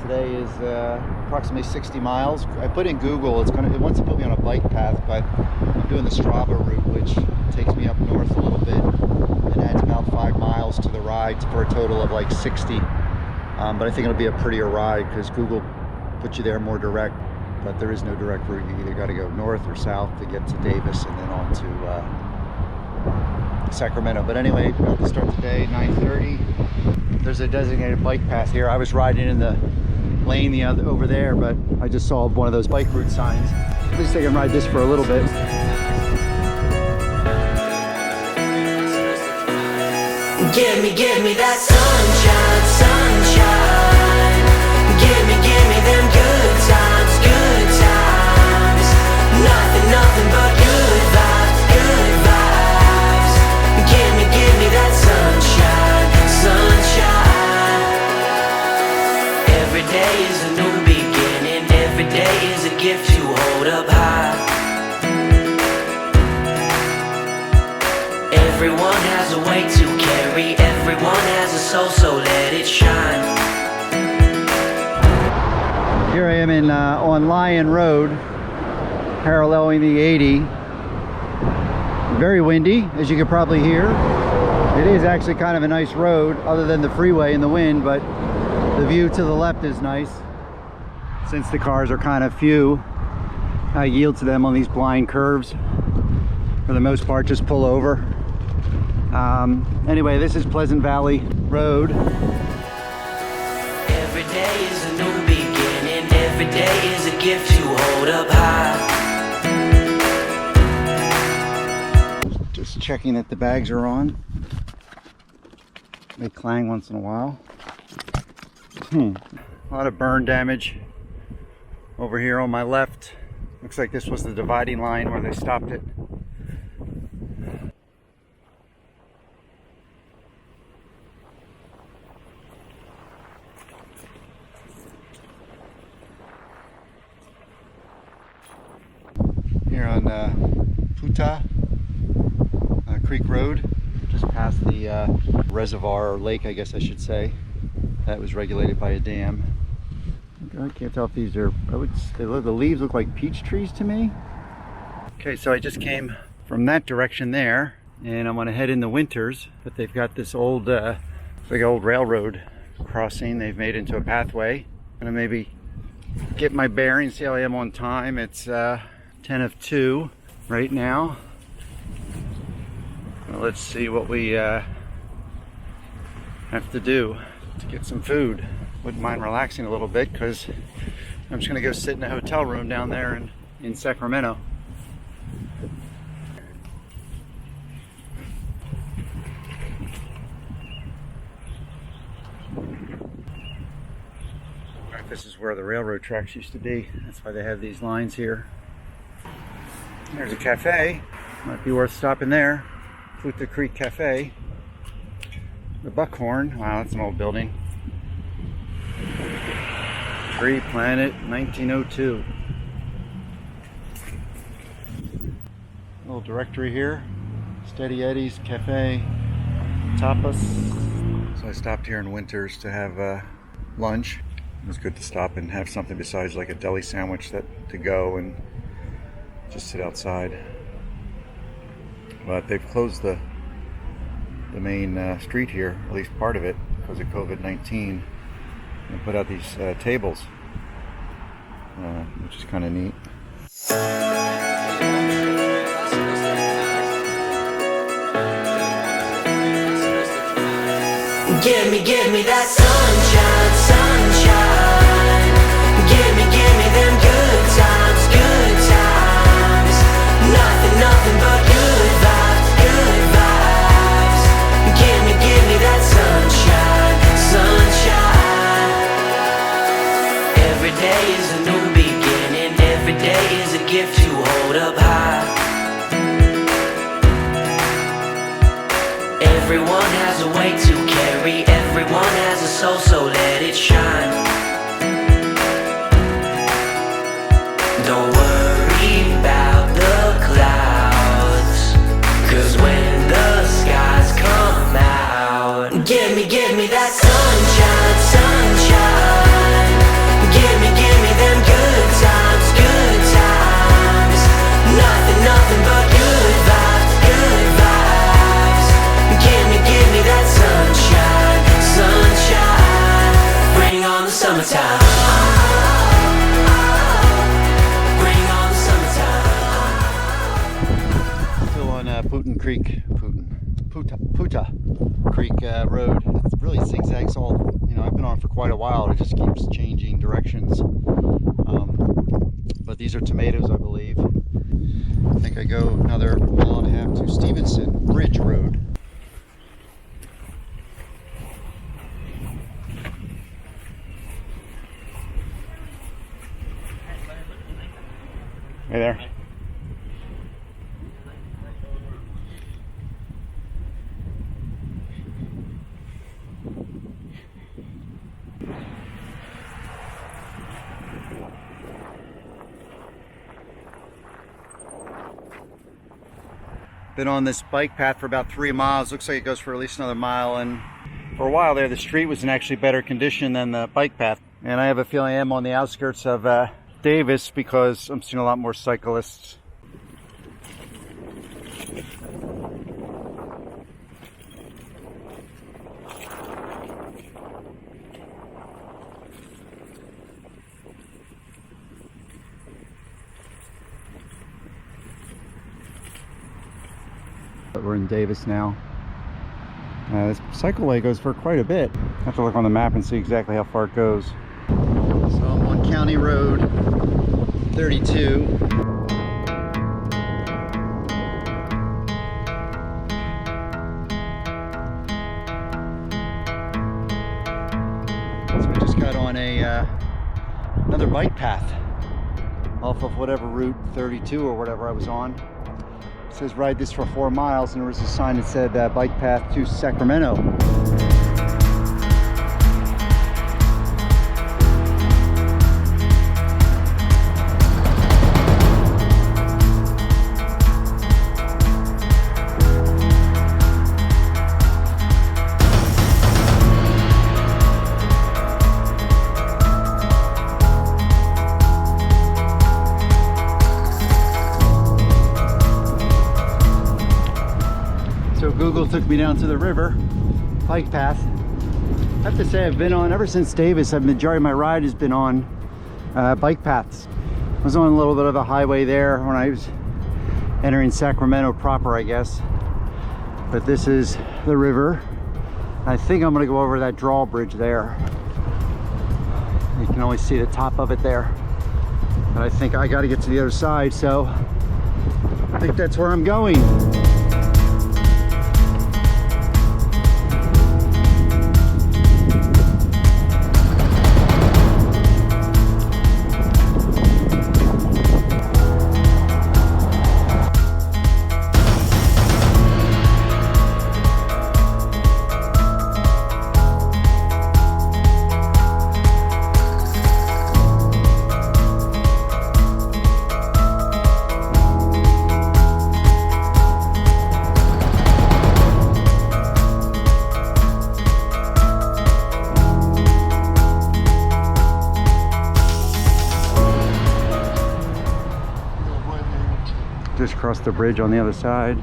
Today is approximately 60 miles. I put in Google, it wants to put me on a bike path, but I'm doing the Strava route, which takes me up north a little bit and adds about 5 miles to the ride for a total of like 60. But I think it'll be a prettier ride because Google puts you there more direct, but there is no direct route. You either got to go north or south to get to Davis and then on to Sacramento. But anyway, about to start the day, 9:30. There's a designated bike path here. I was riding in the lane over there, but I just saw one of those bike route signs. At least I can ride this for a little bit. Give me that sunshine, sunshine. Give me them good times, good times. Nothing but good vibes, good vibes. Give me that sunshine, sunshine. Every day is a new beginning. Every day is a gift to hold up high. Everyone has a way to carry. Everyone has a soul, so let it shine. Here I am on Lyon Road, paralleling the 80. Very windy, as you can probably hear. It is actually kind of a nice road, other than the freeway and the wind, but the view to the left is nice. Since the cars are kind of few, I yield to them on these blind curves. For the most part, just pull over. Anyway, this is Pleasant Valley Road. Every day is a new beginning. Every day is a gift to hold up high. Just checking that the bags are on. They clang once in a while. A lot of burn damage over here on my left. Looks like this was the dividing line where they stopped it. Here on Puta Creek Road, just past the reservoir or lake, I guess I should say, that was regulated by a dam. I can't tell if these are, the leaves look like peach trees to me. Okay, so I just came from that direction there, and I'm going to head into Winters, but they've got this old, big old railroad crossing they've made into a pathway. I'm going to maybe get my bearings, see how I am on time. It's 10 of 2 right now. Well, let's see what we have to do to get some food. Wouldn't mind relaxing a little bit because I'm just going to go sit in a hotel room down there in Sacramento. This is where the railroad tracks used to be. That's why they have these lines here. There's a cafe. Might be worth stopping there. Puta Creek Cafe. The Buckhorn. Wow, that's an old building. Tree Planet 1902. Little directory here. Steady Eddie's Cafe. Tapas. So I stopped here in Winters to have lunch. It was good to stop and have something besides like a deli sandwich to go and just sit outside. But they've closed the main street here, at least part of it, because of COVID-19, and put out these tables, which is kind of neat. Give me that sunshine, sunshine. Give me them good times, good times. Nothing but good vibes, good vibes. Give me that sunshine, sunshine. Every day is a new beginning. Every day is a gift to hold up high. Everyone has a way to carry. Everyone has a soul, so let it shine. Don't worry about the clouds, 'cause when the skies come out, give me that sunshine, sunshine. on the summertime. Bring on the summertime. Still on Puta Creek Road. It really zigzags all, I've been on for quite a while. It just keeps changing directions. But these are tomatoes, I believe. I think I go another mile and a half to Stevenson Bridge Road. Hey there. Been on this bike path for about 3 miles. Looks like it goes for at least another mile, and for a while there the street was in actually better condition than the bike path. And I have a feeling I am on the outskirts of Davis because I'm seeing a lot more cyclists. But we're in Davis now. This cycleway goes for quite a bit. I have to look on the map and see exactly how far it goes. So I'm on County Road 32. So we just got on another bike path off of whatever route 32 or whatever I was on. It says ride this for 4 miles, and there was a sign that said bike path to Sacramento. Google took me down to the river bike path. I have to say I've been on, ever since Davis, the majority of my ride has been on bike paths. I was on a little bit of a highway there when I was entering Sacramento proper, I guess. But this is the river. I think I'm gonna go over that drawbridge there. You can only see the top of it there. But I think I gotta get to the other side, so I think that's where I'm going. Just crossed the bridge on the other side.